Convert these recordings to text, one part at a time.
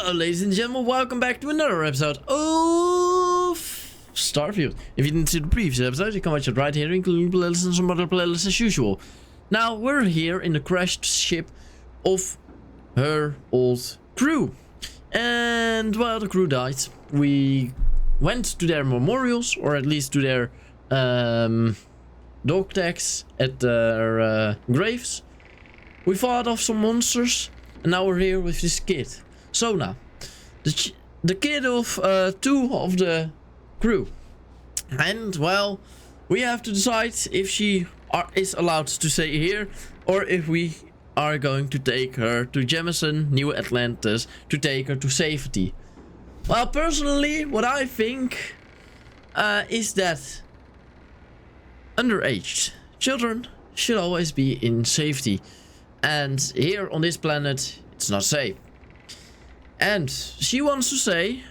Hello ladies and gentlemen, welcome back to another episode of Starfield. If you didn't see the previous episode, you can watch it right here, including playlists and some other playlists as usual. Now, we're here in the crashed ship of her old crew. And, well, the crew died. We went to their memorials, or at least to their dog tags at their graves. We fought off some monsters, and now we're here with this kid. Sona, the kid of two of the crew. And, well, we have to decide if she is allowed to stay here, or if we are going to take her to Jemison, New Atlantis, to take her to safety. Well, personally, what I think is that underage children should always be in safety. And here on this planet, it's not safe. And she wants to say,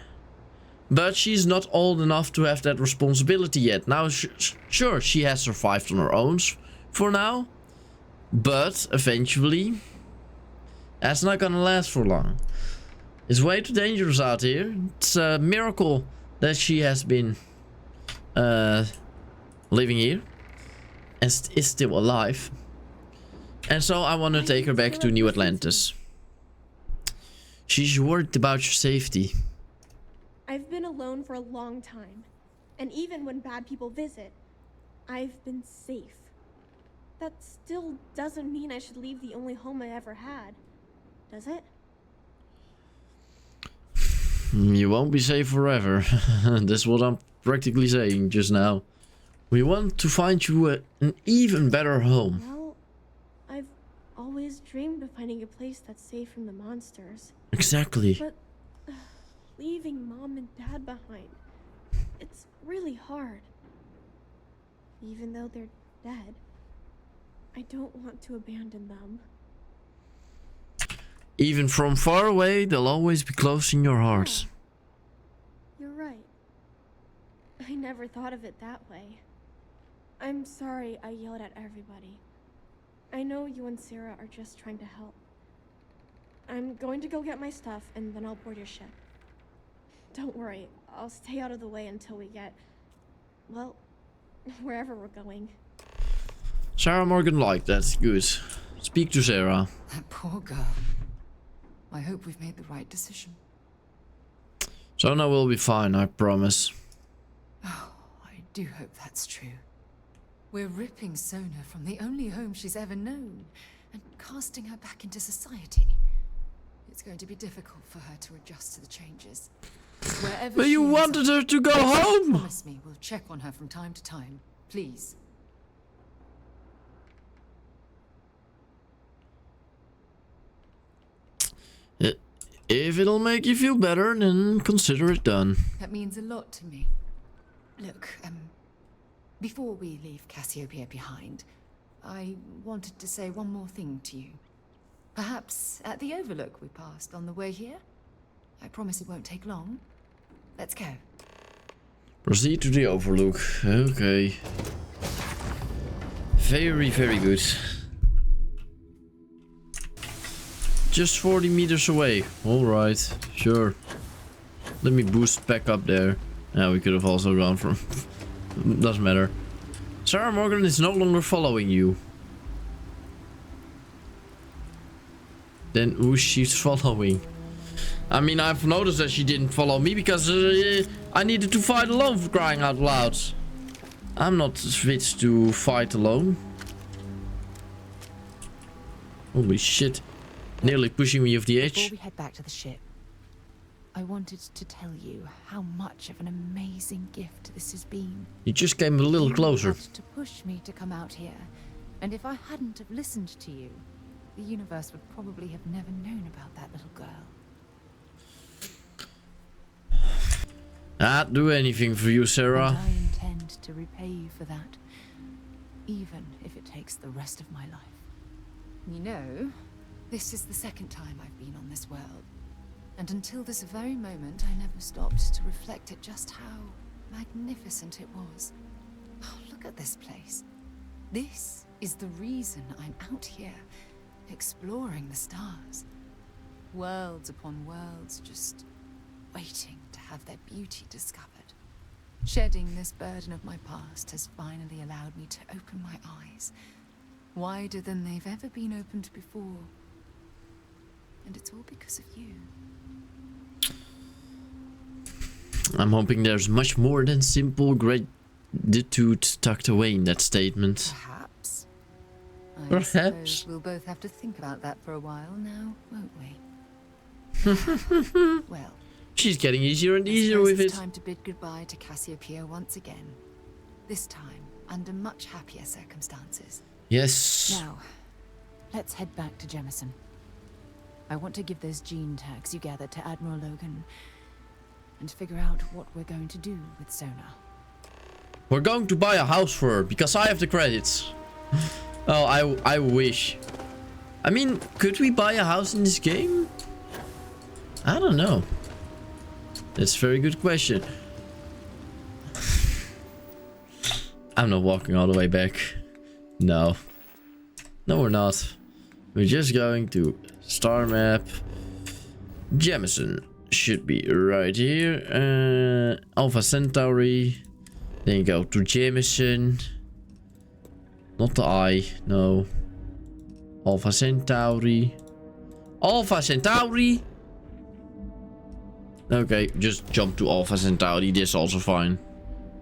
but she's not old enough to have that responsibility yet. Now, sure, she has survived on her own for now. But eventually, that's not gonna last for long. It's way too dangerous out here. It's a miracle that she has been living here and is still alive. And so I want to take her back to New Atlantis. She's worried about your safety. I've been alone for a long time. And even when bad people visit, I've been safe. That still doesn't mean I should leave the only home I ever had. Does it? You won't be safe forever. That's what I'm practically saying just now. We want to find you an even better home. Well, I've always dreamed of finding a place that's safe from the monsters. Exactly. But leaving Mom and Dad behind, it's really hard. Even though they're dead, I don't want to abandon them. Even from far away, they'll always be close in your hearts. Yeah, you're right. I never thought of it that way. I'm sorry I yelled at everybody. I know you and Sarah are just trying to help. I'm going to go get my stuff and then I'll board your ship. Don't worry, I'll stay out of the way until we get, well, wherever we're going. Sarah Morgan liked that. Good. Speak to Sarah. That poor girl. I hope we've made the right decision. Sona will be fine, I promise. Oh, I do hope that's true. We're ripping Sona from the only home she's ever known and casting her back into society. It's going to be difficult for her to adjust to the changes. Wherever But you wanted her to go home! Promise me we'll check on her from time to time. Please. If it'll make you feel better, then consider it done. That means a lot to me. Look, before we leave Cassiopeia behind, I wanted to say one more thing to you. Perhaps at the Overlook we passed on the way here? I promise it won't take long. Let's go. Proceed to the Overlook. Okay. Very, very good. Just 40 meters away. Alright, sure. Let me boost back up there. Yeah, we could have also gone from... Doesn't matter. Sarah Morgan is no longer following you. Then who's she's following? I mean, I've noticed that she didn't follow me because I needed to fight alone, for crying out loud. I'm not fit to fight alone. Holy shit. Nearly pushing me off the edge. Before we head back to the ship, I wanted to tell you how much of an amazing gift this has been. You just came a little closer. You helped to push me to come out here, and if I hadn't have listened to you, the universe would probably have never known about that little girl. I'd do anything for you, Sarah. And I intend to repay you for that, even if it takes the rest of my life. You know, this is the second time I've been on this world, and until this very moment I never stopped to reflect at just how magnificent it was. Oh, look at this place. This is the reason I'm out here, exploring the stars. Worlds upon worlds just waiting to have their beauty discovered. Shedding this burden of my past has finally allowed me to open my eyes, wider than they've ever been opened before. And it's all because of you. I'm hoping there's much more than simple gratitude tucked away in that statement. Perhaps. Perhaps. Suppose we'll both have to think about that for a while now, won't we? Well, She's getting easier and I easier suppose with it's it. time to bid goodbye to Cassiopeia once again. This time, under much happier circumstances. Yes. Now, let's head back to Jemison. I want to give those gene tags you gathered to Admiral Logan and figure out what we're going to do with Sona. We're going to buy a house for her because I have the credits. Oh, I wish. I mean, could we buy a house in this game? I don't know. That's a very good question. I'm not walking all the way back. No. No, we're not. We're just going to star map. Jemison should be right here. Alpha Centauri. Then go to Jemison. Not the eye, no. Alpha Centauri. Alpha Centauri! Okay, just jump to Alpha Centauri, this is also fine.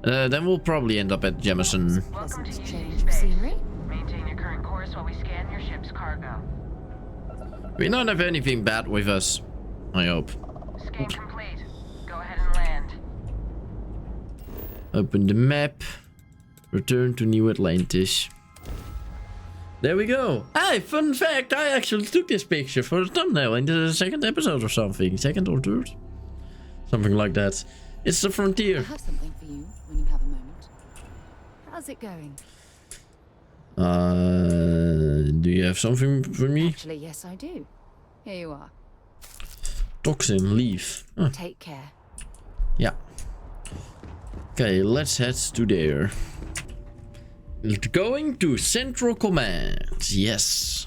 Then we'll probably end up at Jemison. Welcome to Change of scenery. Maintain your current course while we scan your ship's cargo. We don't have anything bad with us, I hope. Scan complete. Go ahead and land. Open the map. Return to New Atlantis. There we go. Hey, fun fact, I actually took this picture for the thumbnail in the second episode or something. Second or third? Something like that. It's the I frontier. have something for you when you have a moment. How's it going? Do you have something for me? Actually, yes, I do. Here you are. Toxin, leave. Huh. Take care. Yeah. Okay, let's head to there. Going to Central Command. Yes.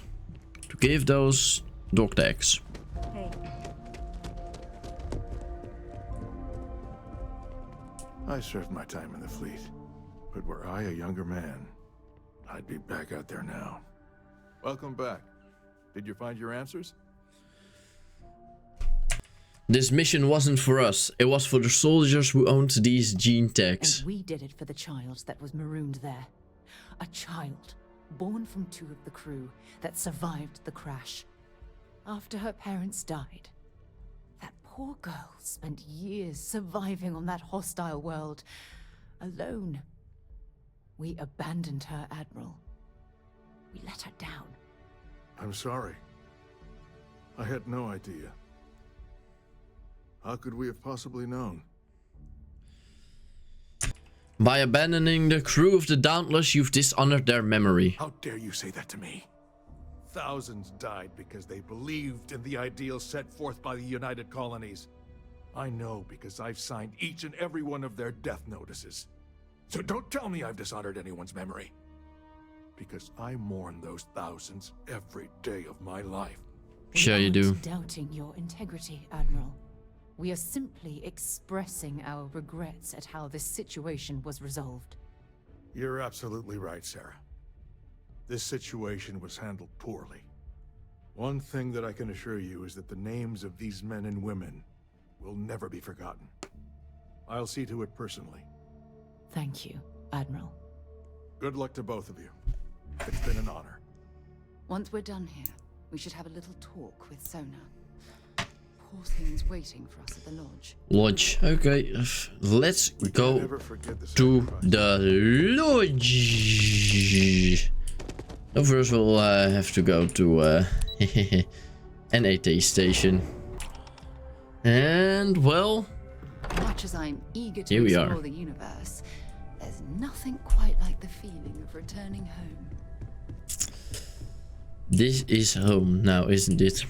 To give those dog tags. Hey, I served my time in the fleet, but were I a younger man, I'd be back out there now. Welcome back. Did you find your answers? This mission wasn't for us. It was for the soldiers who owned these gene tags. And we did it for the child that was marooned there. A child born from 2 of the crew that survived the crash. After her parents died, that poor girl spent years surviving on that hostile world, alone. We abandoned her, Admiral. We let her down. I'm sorry. I had no idea. How could we have possibly known? By abandoning the crew of the Dauntless, you've dishonored their memory. How dare you say that to me? Thousands died because they believed in the ideals set forth by the United Colonies. I know because I've signed each and every one of their death notices. So don't tell me I've dishonored anyone's memory. Because I mourn those thousands every day of my life. Sure you do. We aren't doubting your integrity, Admiral. We are simply expressing our regrets at how this situation was resolved. You're absolutely right, Sarah. This situation was handled poorly. One thing that I can assure you is that the names of these men and women will never be forgotten. I'll see to it personally. Thank you, Admiral. Good luck to both of you. It's been an honor. Once we're done here, we should have a little talk with Sona. Poor thing's waiting for us at the lodge. Lodge. Okay, let's go Never forget the to sacrifice. the lodge. So first we'll have to go to NAT station. And well, Much as I'm eager to Here we explore are. the universe, there's nothing quite like the feeling of returning home. this is home now, isn't it?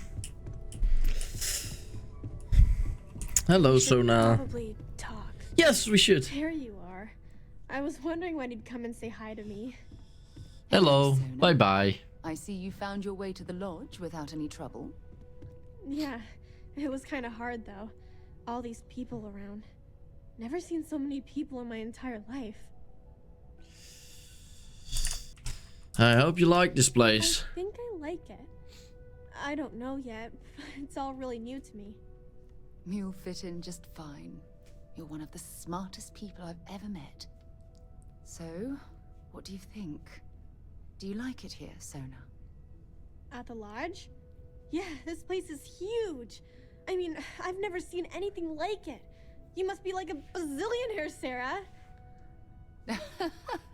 Hello, we should Sona. probably talk. Yes, we should. There you are. I was wondering when you'd come and say hi to me. Hello. Sona. Bye bye. I see you found your way to the lodge without any trouble. Yeah, it was kind of hard though. All these people around. Never seen so many people in my entire life. I hope you like this I place. think I like it. I don't know yet. It's all really new to me. You'll fit in just fine. You're one of the smartest people I've ever met. So, what do you think? Do you like it here, Sona? At the lodge? Yeah, this place is huge. I mean, I've never seen anything like it. You must be like a bazillionaire, Sarah.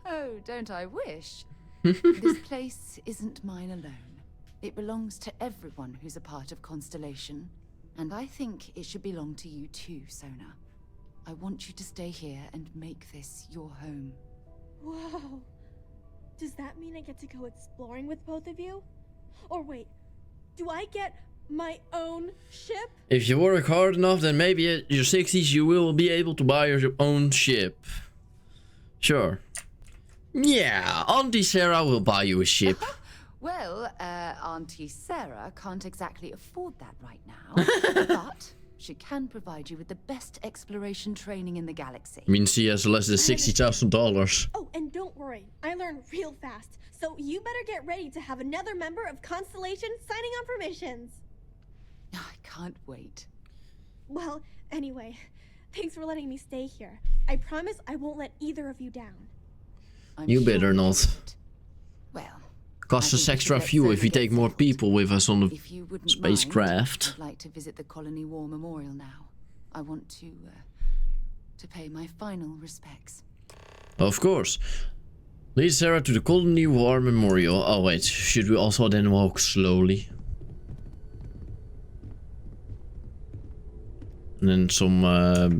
Oh, don't I wish? This place isn't mine alone. It belongs to everyone who's a part of Constellation. And I think it should belong to you too, Sona. I want you to stay here and make this your home. Whoa. Does that mean I get to go exploring with both of you? Or wait, do I get my own ship? If you work hard enough, then maybe at your 60s you will be able to buy your own ship. Sure. Yeah, Auntie Sarah will buy you a ship. Well, Auntie Sarah can't exactly afford that right now. But she can provide you with the best exploration training in the galaxy. I mean, she has less than $60,000. Oh, and don't worry, I learn real fast. So you better get ready to have another member of Constellation signing on for missions. I can't wait. Well, anyway, thanks for letting me stay here. I promise I won't let either of you down. You better not. Well, Costs us extra fuel if we take more people with us on the if you wouldn't spacecraft. mind, I'd like to visit the Colony War Memorial now. I want to pay my final respects. Of course. Lead Sarah to the Colony War Memorial. Oh wait, should we also then walk slowly? And then some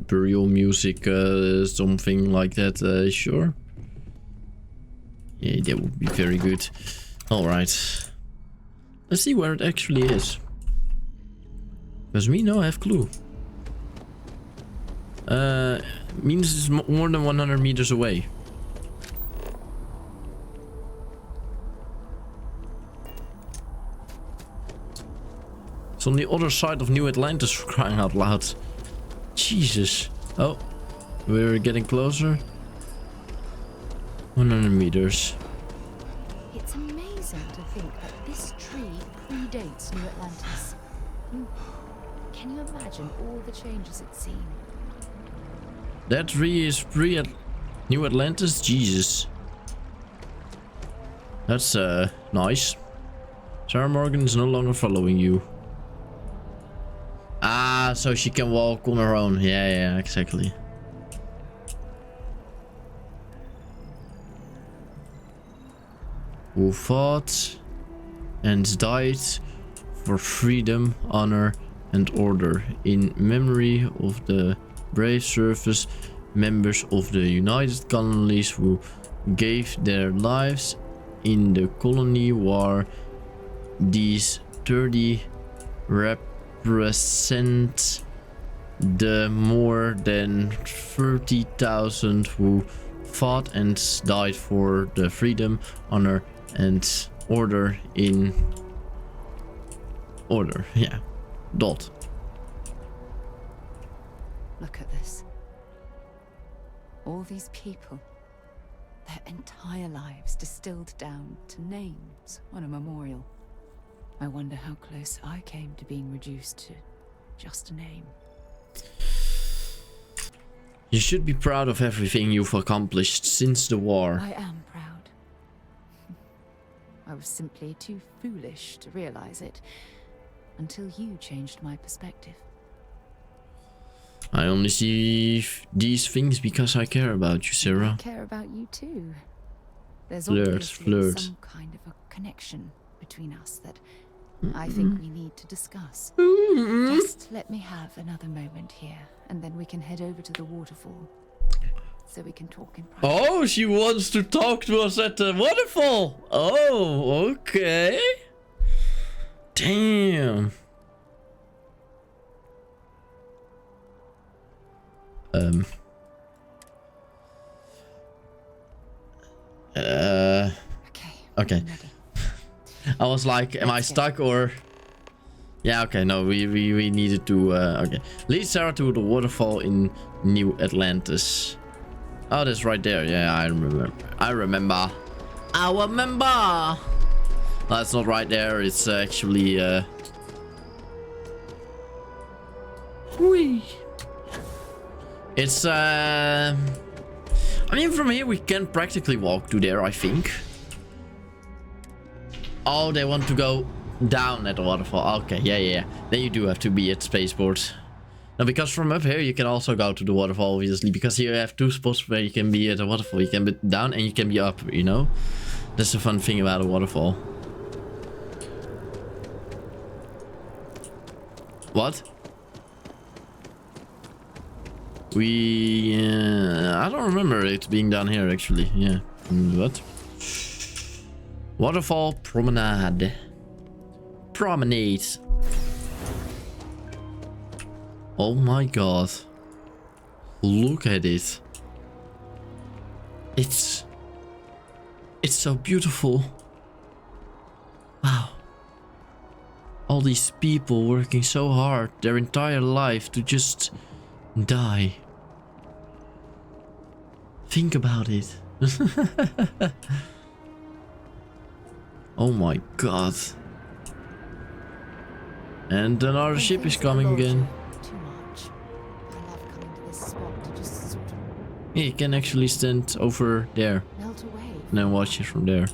burial music, something like that, sure. Yeah, that would be very good. Alright. Let's see where it actually is. Because we no have clue. Means it's more than 100 meters away. It's on the other side of New Atlantis, for crying out loud. Jesus. Oh, we're getting closer. 100 meters. It's amazing to think that this tree predates New Atlantis. Can you imagine all the changes it's seen? That tree is New Atlantis? Jesus. That's nice. Sarah Morgan is no longer following you. Ah, so she can walk on her own. Yeah, exactly. Who fought and died for freedom, honor, and order in memory of the brave service members of the United Colonies who gave their lives in the colony war. These 30 represent the more than 30,000 who fought and died for the freedom, honor, and order in order. Yeah, dot. Look at this. All these people, their entire lives distilled down to names on a memorial. I wonder how close I came to being reduced to just a name. You should be proud of everything you've accomplished since the war. I am proud. I was simply too foolish to realize it until you changed my perspective. I only see these things because I care about you, Sarah. I care about you too. There's Flirt, obviously flirt. some kind of a connection between us that I think we need to discuss. Just let me have another moment here, and then we can head over to the waterfall, so we can talk in private. Oh, she wants to talk to us at the waterfall. Oh, okay. Damn. Okay. Okay. I'm ready. I was like, am I stuck or... Yeah, okay, no, we needed to, okay. Lead Sarah to the waterfall in New Atlantis. Oh, that's right there. Yeah, I remember. I remember. No, it's not right there. It's actually, whee. It's, I mean, from here we can practically walk to there, I think. Oh, they want to go down at the waterfall. Okay, yeah. Then you do have to be at spaceport. Now, because from up here you can also go to the waterfall, obviously. Because here you have two spots where you can be at the waterfall. You can be down and you can be up, you know? That's the fun thing about a waterfall. What? I don't remember it being down here, actually. Yeah. What? Waterfall promenade. Promenade. Oh my god. Look at it. It's so beautiful. Wow. All these people working so hard their entire life to just die. Think about it. Oh my god. And another ship is coming again. Too much. I love coming to this spot to just sort of Yeah, you can actually stand over there melt away. and then watch it from there.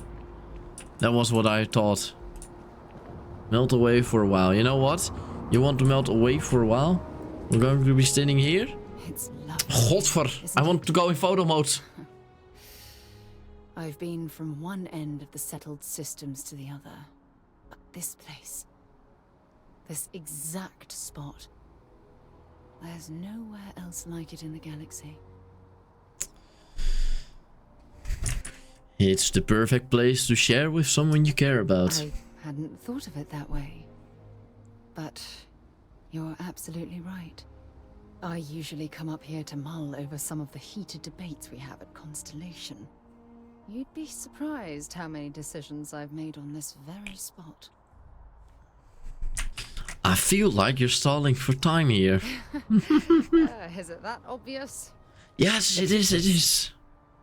That was what I thought. Melt away for a while. You know what? You want to melt away for a while? We're going to be standing here. It's lovely. Godver, I want to go in photo mode. I've been from one end of the settled systems to the other. But this place, this exact spot, there's nowhere else like it in the galaxy. It's the perfect place to share with someone you care about. I hadn't thought of it that way. But you're absolutely right. I usually come up here to mull over some of the heated debates we have at Constellation. You'd be surprised how many decisions I've made on this very spot. I feel like you're stalling for time here. Is it that obvious? Yes, it is.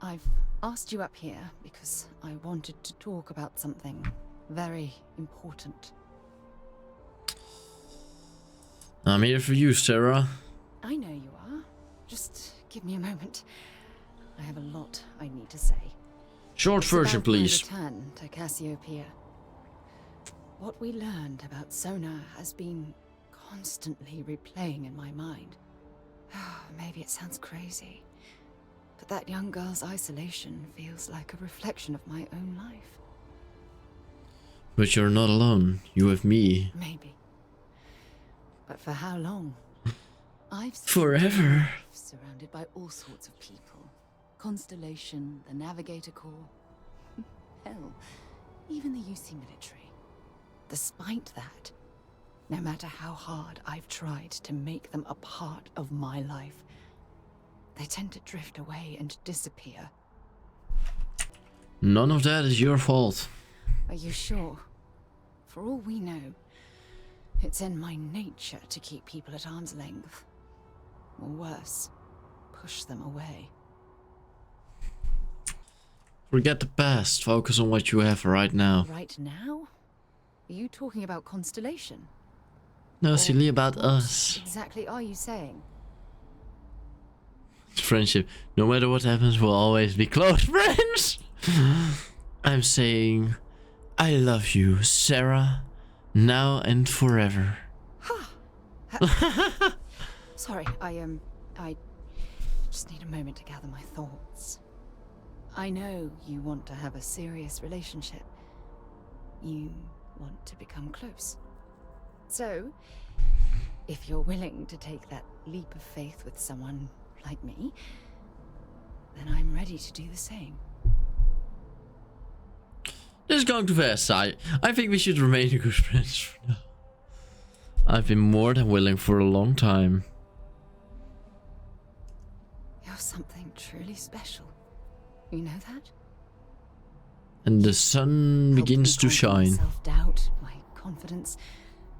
I've asked you up here because I wanted to talk about something very important. I'm here for you, Sarah. I know you are. Just give me a moment. I have a lot I need to say. Short version, please. It's about my return to Cassiopeia. What we learned about Sona has been constantly replaying in my mind. Maybe it sounds crazy, but that young girl's isolation feels like a reflection of my own life. But you're not alone. You have me. Maybe. But for how long? I've spent Forever. my life surrounded by all sorts of people. Constellation, the Navigator Corps. Hell, even the UC military. Despite that, no matter how hard I've tried to make them a part of my life, they tend to drift away and disappear. None of that is your fault. Are you sure? For all we know, it's in my nature to keep people at arm's length. Or worse, push them away. Forget the past. Focus on what you have right now. Right now? Are you talking about Constellation? No, silly about What us. exactly are you saying? Friendship. No matter what happens, we'll always be close friends. I'm saying, I love you, Sarah. Now and forever. Sorry, I just need a moment to gather my thoughts. I know you want to have a serious relationship. You want to become close. So, if you're willing to take that leap of faith with someone like me, then I'm ready to do the same. This is going too fast. I think we should remain good friends for now. I've been more than willing for a long time. You're something truly special. You know that? And the sun begins to shine. Self-doubt, my confidence.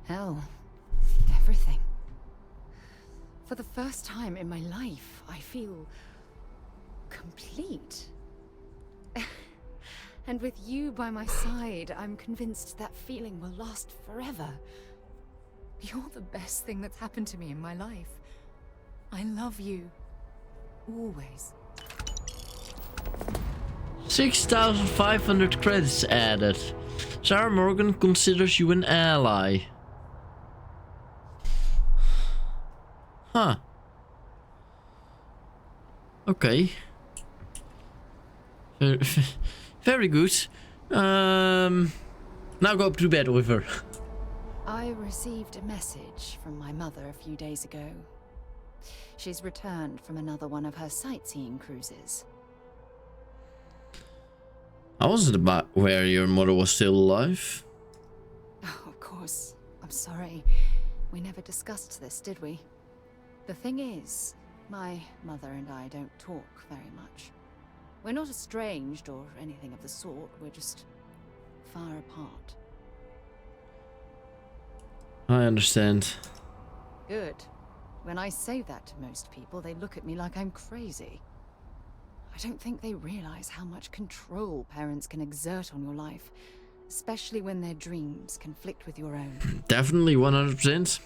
Hell, everything. For the first time in my life, I feel complete. And with you by my side, I'm convinced that feeling will last forever. You're the best thing that's happened to me in my life. I love you. Always. 6,500 credits added. Sarah Morgan considers you an ally. Huh. Okay. Very good. Now go to bed with her. I received a message from my mother a few days ago. She's returned from another one of her sightseeing cruises. I wasn't about where your mother was still alive. Oh, of course. I'm sorry. We never discussed this, did we? The thing is, my mother and I don't talk very much. We're not estranged or anything of the sort. We're just far apart. I understand. Good. When I say that to most people, they look at me like I'm crazy. I don't think they realize how much control parents can exert on your life, especially when their dreams conflict with your own. Definitely 100%.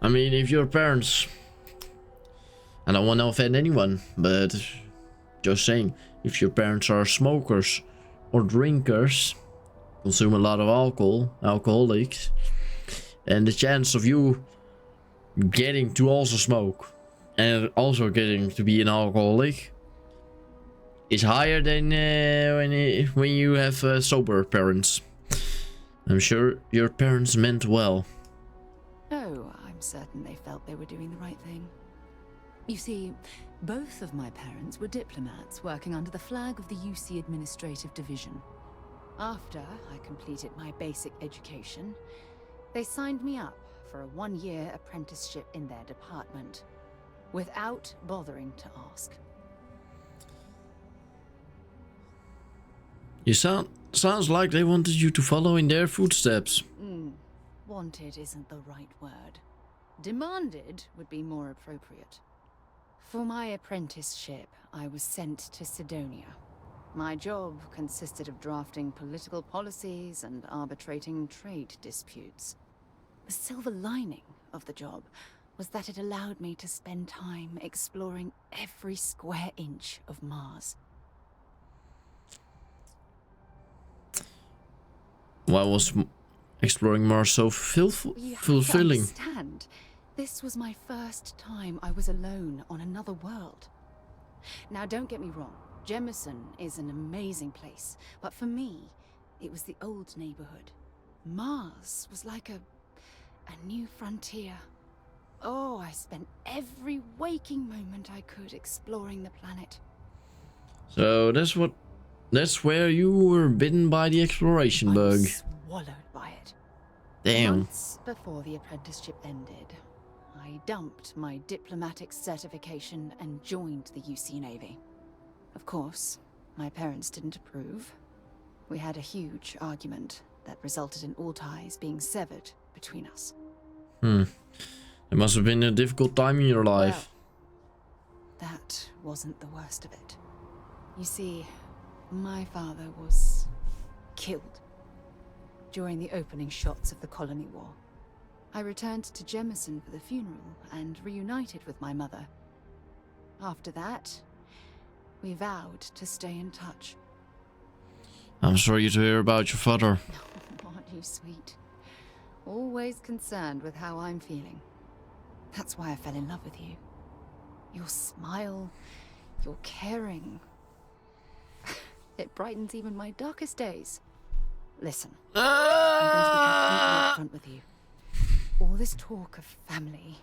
I mean, if your parents... I don't want to offend anyone, but just saying, if your parents are smokers or drinkers, consume a lot of alcoholics, and the chance of you getting to also smoke and also getting to be an alcoholic is higher than when you have sober parents. I'm sure your parents meant well. Oh, I'm certain they felt they were doing the right thing. You see, both of my parents were diplomats working under the flag of the UC Administrative Division. After I completed my basic education, they signed me up for a one-year apprenticeship in their department, without bothering to ask. You sounds like they wanted you to follow in their footsteps. Wanted isn't the right word. Demanded would be more appropriate. For my apprenticeship, I was sent to Sidonia. My job consisted of drafting political policies and arbitrating trade disputes. The silver lining of the job was that it allowed me to spend time exploring every square inch of Mars. Why was exploring Mars so fulfilling? Understand, this was my first time I was alone on another world. Now, don't get me wrong. Jemison is an amazing place, but for me, it was the old neighborhood. Mars was like a new frontier. Oh, I spent every waking moment I could exploring the planet. So that's where you were bitten by the exploration bug. I was swallowed by it. Damn. Months before the apprenticeship ended, I dumped my diplomatic certification and joined the UC Navy. Of course, my parents didn't approve. We had a huge argument that resulted in all ties being severed between us. It must have been a difficult time in your life. Well, that wasn't the worst of it. You see, my father was killed during the opening shots of the Colony War. I returned to Jemison for the funeral and reunited with my mother. After that, we vowed to stay in touch. I'm sorry to hear about your father. Aren't you sweet? Always concerned with how I'm feeling. That's why I fell in love with you. Your smile, your caring. It brightens even my darkest days. Listen, I'm going to be completely upfront with you. All this talk of family,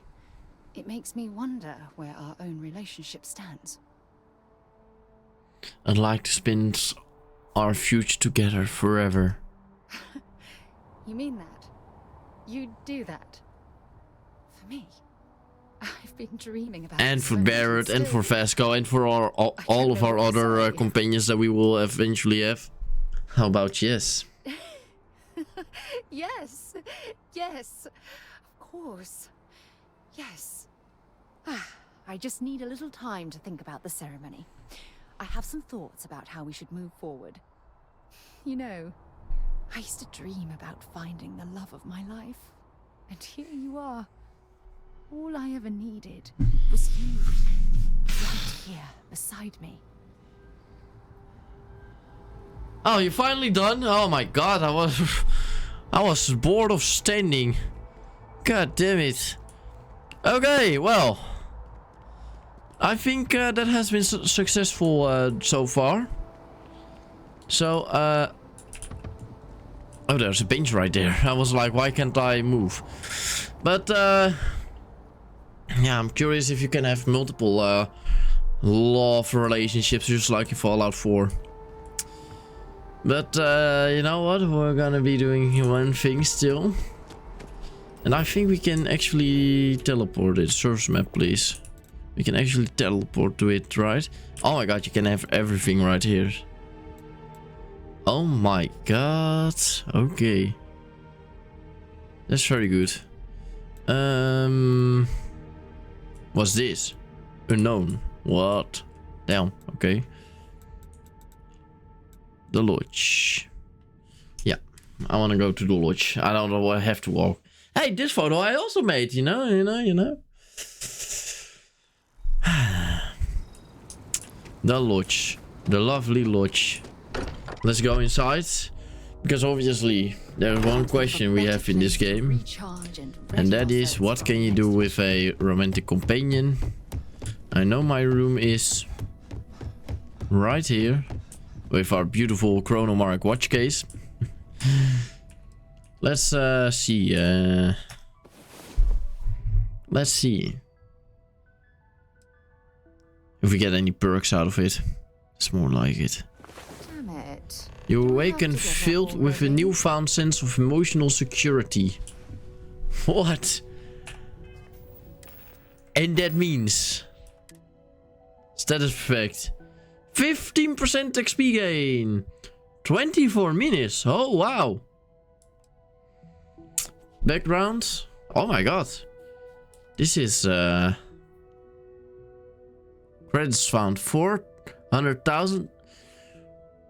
it makes me wonder where our own relationship stands. I'd like to spend our future together forever. You mean that? You'd do that? For me? I've been dreaming about And it for so much Barrett, and for still- Vasco, and for all of our other companions that we will eventually have. How about yes? Yes, yes. Of course. Yes. I just need a little time to think about the ceremony. I have some thoughts about how we should move forward. You know, I used to dream about finding the love of my life. And here you are. All I ever needed was you, right here beside me. Oh, you're finally done? Oh my god, I was bored of standing. God damn it. Okay, well, I think that has been successful so far. So, oh, there's a bench right there. I was like, why can't I move? But, yeah, I'm curious if you can have multiple love relationships, just like in Fallout 4. But, you know what? We're gonna be doing one thing still. And I think we can actually teleport it. Source map, please. We can actually teleport to it, right? Oh my god, you can have everything right here. Oh my god. Okay. That's very good. What's this? Unknown. What? Damn. Okay. The lodge. Yeah. I want to go to the lodge. I don't know. I have to walk. Hey, this photo I also made, you know. The lodge. The lovely lodge. Let's go inside. Because obviously, there's one question we have in this game. And that is, what can you do with a romantic companion? I know my room is right here. With our beautiful Chronomark watch case. Let's see. Let's see if we get any perks out of it. It's more like it. Damn it. You awaken filled with a newfound sense of emotional security. What? And that means status effect. 15% XP gain. 24 minutes. Oh wow. Background. Oh my god. This is credits found 400,000.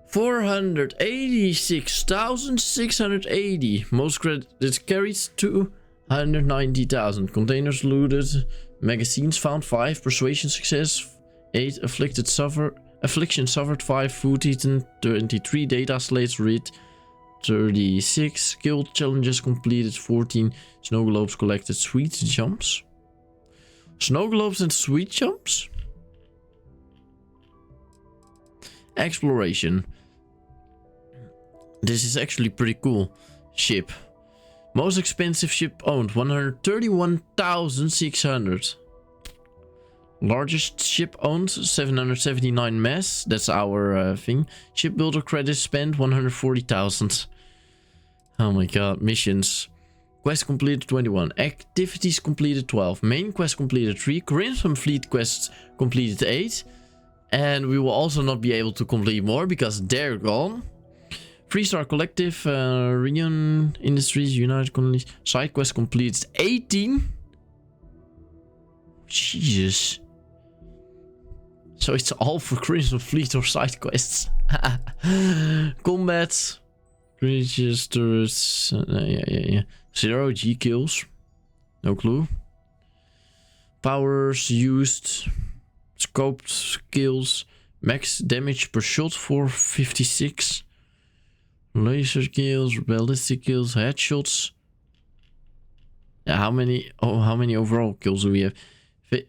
486,680. Most credits carried 290,000. Containers looted. Magazines found 5. Persuasion success 8. Affliction suffered 5. Food eaten 23. Data slates read 36. Skill challenges completed 14. Snow globes collected. Sweet jumps. Snow globes and sweet jumps? Exploration. This is actually pretty cool. Ship. Most expensive ship owned. 131,600. Largest ship owned. 779 mass. That's our thing. Shipbuilder credits spent. 140,000. Oh my god. Missions. Quest completed 21. Activities completed 12. Main quest completed 3. Crimson Fleet quests completed 8. And we will also not be able to complete more because they're gone. 3-star collective, Reunion Industries, United Colonies. Side quest completed 18. Jesus. So it's all for Crimson Fleet or side quests. Combat. Creatures, turrets. Yeah. 0 G kills. No clue. Powers used. Scoped skills. Max damage per shot 456. Laser kills, ballistic kills, headshots. Yeah, how many overall kills do we have?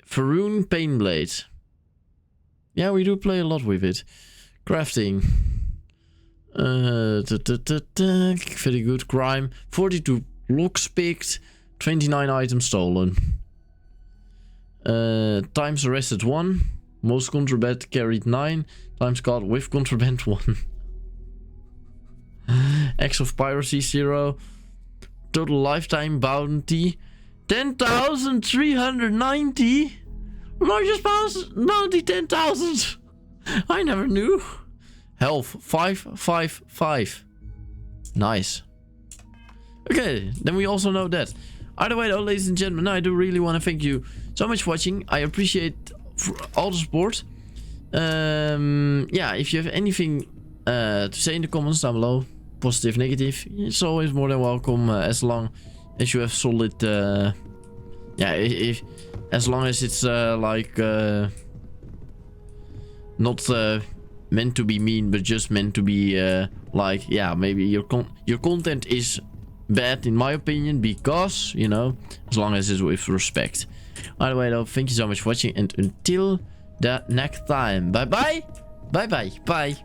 Faroon Painblade. Yeah, we do play a lot with it. Crafting. Very good. Crime. 42 locks picked. 29 items stolen. Times arrested 1. Most contraband carried 9. Times caught with contraband 1. Acts of piracy 0. Total lifetime bounty 10,390. Largest bounty 10,000. I never knew. Health 555. Nice. Okay, then we also know that. Either way though, ladies and gentlemen, I do really want to thank you so much for watching. I appreciate all the support. Yeah, if you have anything to say in the comments down below, positive, negative, it's always more than welcome, as long as you have solid, yeah, if as long as it's like not meant to be mean, but just meant to be like, yeah, maybe your content is bad in my opinion, because, you know, as long as it's with respect. Either way though, thank you so much for watching, and until the next time, bye bye, bye bye, bye.